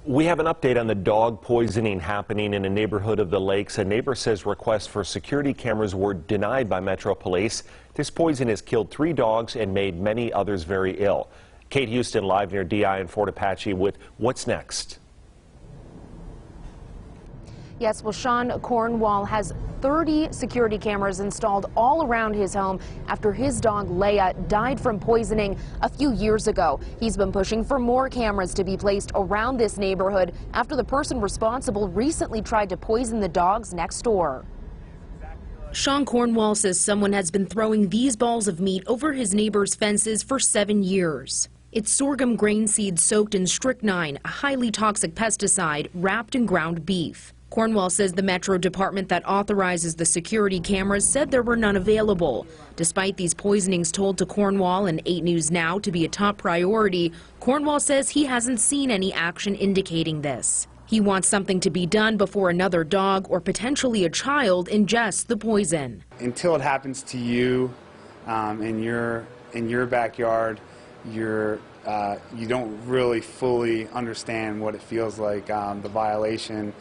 We have an update on the dog poisoning happening in a neighborhood of the Lakes. A neighbor says requests for security cameras were denied by Metro Police. This poison has killed 3 dogs and made many others very ill. Kate Houston live near DI in Fort Apache with what's next. Yes, well, Sean Cornwall has 30 security cameras installed all around his home after his dog Leia died from poisoning a few years ago. He's been pushing for more cameras to be placed around this neighborhood after the person responsible recently tried to poison the dogs next door. Sean Cornwall says someone has been throwing these balls of meat over his neighbor's fences for 7 years. It's sorghum grain seed soaked in strychnine, a highly toxic pesticide, wrapped in ground beef. Cornwall says the Metro department that authorizes the security cameras said there were none available. Despite these poisonings told to Cornwall and 8 News Now to be a top priority, Cornwall says he hasn't seen any action indicating this. He wants something to be done before another dog or potentially a child ingests the poison. Until it happens to you in your backyard, you don't really fully understand what it feels like, the violation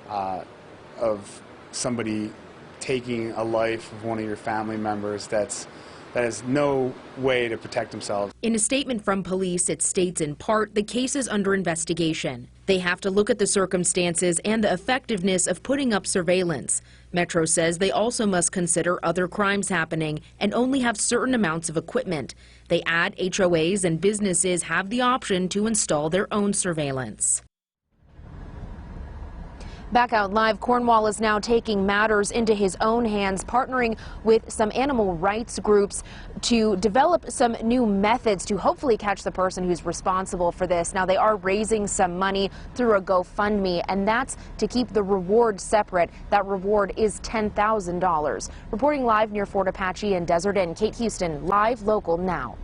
of somebody taking a life of one of your family members that has no way to protect themselves. In a statement from police, it states in part the case is under investigation. They have to look at the circumstances and the effectiveness of putting up surveillance. Metro says they also must consider other crimes happening and only have certain amounts of equipment. They add HOAs and businesses have the option to install their own surveillance. Back out live, Cornwall is now taking matters into his own hands, partnering with some animal rights groups to develop some new methods to hopefully catch the person who's responsible for this. Now, they are raising some money through a GoFundMe, and that's to keep the reward separate. That reward is $10,000. Reporting live near Fort Apache and Desert Inn, Kate Houston, live local now.